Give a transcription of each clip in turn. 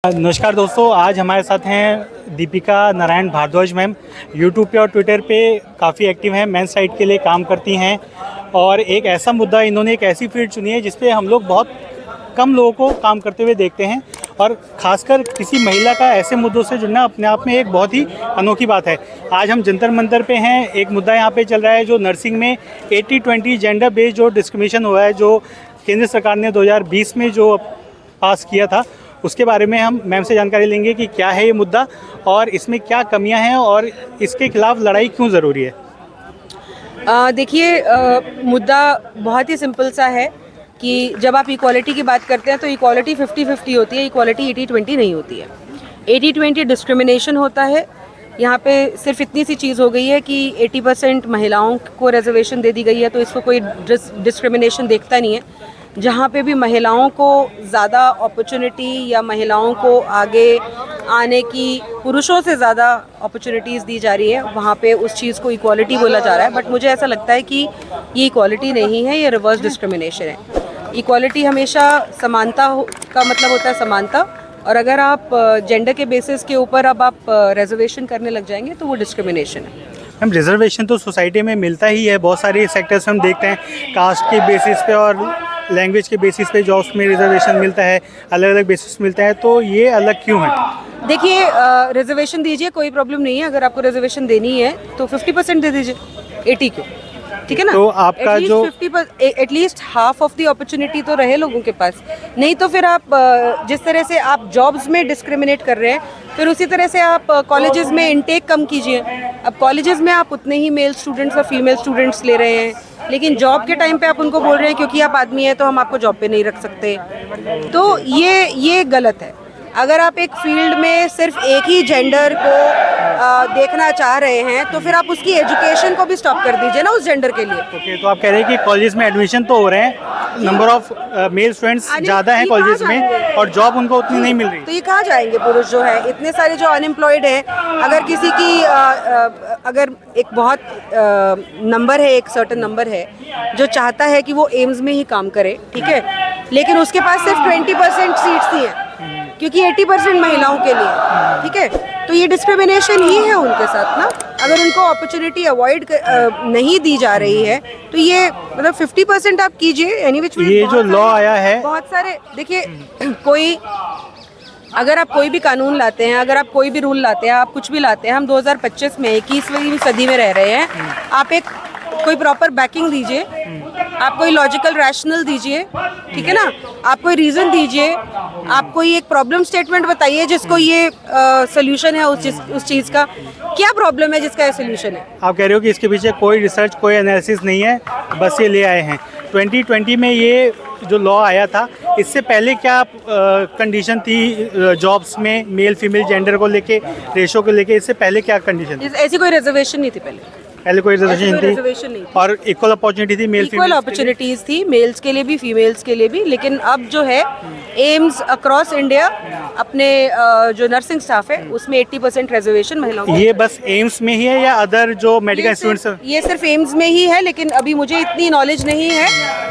नमस्कार दोस्तों, आज हमारे साथ हैं दीपिका नारायण भारद्वाज मैम। यूट्यूब पे और ट्विटर पे काफ़ी एक्टिव हैं, मेंस साइट के लिए काम करती हैं और एक ऐसा मुद्दा, इन्होंने एक ऐसी फील्ड चुनी है जिस पे हम लोग बहुत कम लोगों को काम करते हुए देखते हैं और ख़ासकर किसी महिला का ऐसे मुद्दों से जुड़ना अपने आप में एक बहुत ही अनोखी बात है। आज हम जंतर मंतर पे हैं। एक मुद्दा यहाँ पे चल रहा है जो नर्सिंग में 80-20 जेंडर बेस्ड जो डिस्क्रिमिनेशन हुआ है, जो केंद्र सरकार ने 2020 में जो पास किया था, उसके बारे में हम मैम से जानकारी लेंगे कि क्या है ये मुद्दा और इसमें क्या कमियां हैं और इसके खिलाफ लड़ाई क्यों ज़रूरी है। देखिए, मुद्दा बहुत ही सिंपल सा है कि जब आप इक्वालिटी की बात करते हैं तो इक्वालिटी 50-50 होती है, इक्वालिटी 80-20 नहीं होती है। 80-20 डिस्क्रिमिनेशन होता है। यहाँ पे सिर्फ इतनी सी चीज़ हो गई है कि 80% महिलाओं को रिजर्वेशन दे दी गई है, तो इसको कोई डिस्क्रिमिनेशन देखता नहीं है। जहाँ पे भी महिलाओं को ज़्यादा अपॉर्चुनिटी या महिलाओं को आगे आने की पुरुषों से ज़्यादा अपॉर्चुनिटीज़ दी जा रही है, वहाँ पे उस चीज़ को इक्वालिटी बोला जा रहा है। बट मुझे ऐसा लगता है कि ये इक्वालिटी नहीं है, ये रिवर्स डिस्क्रिमिनेशन है। इक्वालिटी हमेशा समानता का मतलब होता है समानता, और अगर आप जेंडर के बेसिस के ऊपर अब आप रिजर्वेशन करने लग जाएंगे तो वो डिस्क्रिमिनेशन है। मैम, रिजर्वेशन तो सोसाइटी में मिलता ही है, बहुत सारे सेक्टर्स में हम देखते हैं, कास्ट के बेसिस पे और लैंग्वेज के बेसिस पे जॉब्स में रिजर्वेशन मिलता है, अलग अलग बेसिस मिलता है, तो ये अलग क्यों है? देखिए, रिजर्वेशन दीजिए, कोई प्रॉब्लम नहीं है। अगर आपको रिजर्वेशन देनी है तो 50% दे दीजिए, 80 क्यों? ठीक है ना? तो आपका जो 50% at least half of the opportunity तो रहे लोगों के पास। नहीं तो फिर आप जिस तरह से आप जॉब्स में डिस्क्रिमिनेट कर रहे हैं, फिर उसी तरह से आप कॉलेजेस में इनटेक कम कीजिए। अब कॉलेजेस में आप उतने ही मेल स्टूडेंट्स और फीमेल स्टूडेंट्स ले रहे हैं, लेकिन जॉब के टाइम पे आप उनको बोल रहे हैं क्योंकि आप आदमी हैं तो हम आपको जॉब पे नहीं रख सकते। तो ये गलत है। अगर आप एक फील्ड में सिर्फ एक ही जेंडर को देखना चाह रहे हैं तो फिर आप उसकी एजुकेशन को भी स्टॉप कर दीजिए ना उस जेंडर के लिए। ओके, तो आप कह रहे हैं कि कॉलेज में एडमिशन तो हो रहे हैं, नंबर ऑफ मेल स्टूडेंट्स ज़्यादा हैं कॉलेज में और जॉब उनको उतनी नहीं मिल रही, तो ये कहाँ जाएंगे पुरुष जो है? इतने सारे जो अनएम्प्लॉयड हैं, अगर किसी की अगर एक बहुत नंबर है, एक सर्टेन नंबर है जो चाहता है कि वो एम्स में ही काम करे, ठीक है, लेकिन उसके पास सिर्फ 20% सीट्स ही हैं क्योंकि 80% महिलाओं के लिए, ठीक है, तो ये डिस्क्रिमिनेशन ही है उनके साथ ना। अगर उनको अपॉर्चुनिटी अवॉइड नहीं दी जा रही है तो ये मतलब 50% आप कीजिए एनी विच वे। ये जो लॉ आया है, बहुत सारे, देखिए कोई अगर आप कोई भी कानून लाते हैं, अगर आप कोई भी रूल लाते हैं, आप कुछ भी लाते हैं, हम 2025 में 21वीं सदी में रह रहे हैं, आप एक कोई प्रॉपर बैकिंग दीजिए, आप कोई लॉजिकल रैशनल दीजिए, ठीक है ना, आप कोई रीज़न दीजिए, आप कोई एक प्रॉब्लम स्टेटमेंट बताइए जिसको ये सोल्यूशन है उस चीज़ का। क्या प्रॉब्लम है जिसका ये सोल्यूशन है? आप कह रहे हो कि इसके पीछे कोई रिसर्च, कोई एनालिसिस नहीं है, बस ये ले आए हैं। 2020 में ये जो लॉ आया था, इससे पहले क्या कंडीशन थी जॉब्स में मेल फीमेल जेंडर को लेके, रेशो को लेके? इससे पहले क्या कंडीशन थी? ऐसी कोई रिजर्वेशन नहीं थी पहले कोई रिजर्वेशन नहीं थी और इक्वल अपॉर्चुनिटी थी, मेल इक्वल अपॉर्चुनिटीज थी, मेल्स के लिए भी फीमेल्स के लिए भी। लेकिन अब जो है एम्स अक्रॉस इंडिया अपने जो नर्सिंग स्टाफ है उसमें 80% रिजर्वेशन महिलाओं को। ये बस एम्स में ही है या अदर जो मेडिकल इंस्टीट्यूट्स? ये सिर्फ एम्स में ही है, लेकिन अभी मुझे इतनी नॉलेज नहीं है।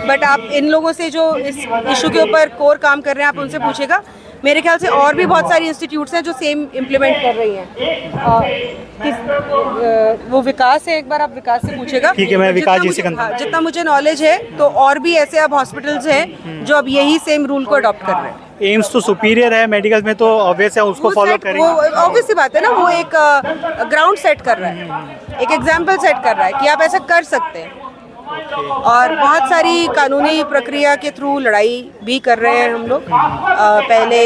बट आप इन लोगों से जो इस इशू के ऊपर कोर काम कर रहे हैं, आप उनसे पूछेगा। मेरे ख्याल से और भी बहुत सारी इंस्टीट्यूट्स हैं जो सेम इम्प्लीमेंट कर रही हैं। वो विकास है, एक बार आप विकास से पूछेगा। ठीक है, मैं विकास जी से करता हूं। जितना मुझे नॉलेज है तो और भी ऐसे अब हॉस्पिटल्स हैं जो अब यही सेम रूल को अडॉप्ट कर रहे हैं। एम्स तो सुपीरियर है, मेडिकल में तो ऑब्वियस है, उसको फॉलो करेंगे। वो ऑब्वियस सी बात है ना, वो एक ग्राउंड सेट कर रहा है, एक एग्जाम्पल सेट कर रहा है कि आप ऐसा कर सकते हैं। और बहुत सारी कानूनी प्रक्रिया के थ्रू लड़ाई भी कर रहे हैं हम लोग। पहले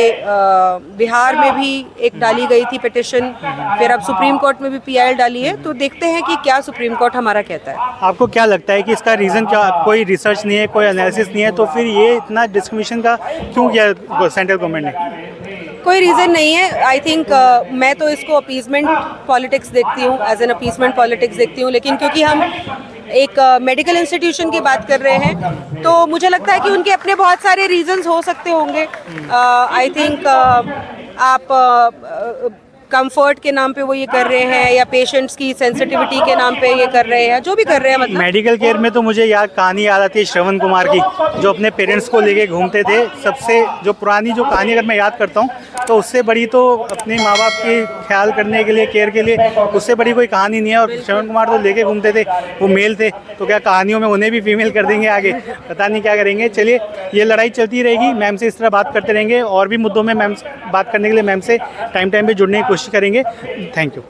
बिहार में भी एक डाली गई थी पिटिशन, फिर अब सुप्रीम कोर्ट में भी PIL डाली है, तो देखते हैं कि क्या सुप्रीम कोर्ट हमारा कहता है। आपको क्या लगता है कि इसका रीज़न क्या? कोई रिसर्च नहीं है, कोई एनालिसिस नहीं है, तो फिर ये इतना डिस्क्रिमिनेशन का क्यों किया सेंट्रल गवर्नमेंट ने? कोई रीज़न नहीं है। आई थिंक मैं तो इसको अपीसमेंट पॉलिटिक्स देखती हूँ, एज एन अपीसमेंट पॉलिटिक्स देखती हूँ। लेकिन क्योंकि हम एक मेडिकल इंस्टीट्यूशन की बात कर रहे हैं तो मुझे लगता है कि उनके अपने बहुत सारे रीजंस हो सकते होंगे। आई थिंक आप कंफर्ट के नाम पे वो ये कर रहे हैं या पेशेंट्स की सेंसिटिविटी के नाम पे ये कर रहे हैं, जो भी कर रहे हैं। मतलब मेडिकल केयर में तो मुझे याद कहानी याद आती है श्रवण कुमार की, जो अपने पेरेंट्स को लेके घूमते थे। सबसे जो पुरानी जो कहानी अगर मैं याद करता हूँ तो उससे बड़ी तो अपने माँ बाप के ख्याल करने के लिए, केयर के लिए, उससे बड़ी कोई कहानी नहीं है। और श्रवण कुमार तो लेके घूमते थे, वो मेल थे, तो क्या कहानियों में उन्हें भी फीमेल कर देंगे आगे, पता नहीं क्या करेंगे। चलिए, ये लड़ाई चलती रहेगी, मैम से इस तरह बात करते रहेंगे और भी मुद्दों में मैम बात करने के लिए मैम से टाइम पे जुड़ने की कोशिश करेंगे। Thank you.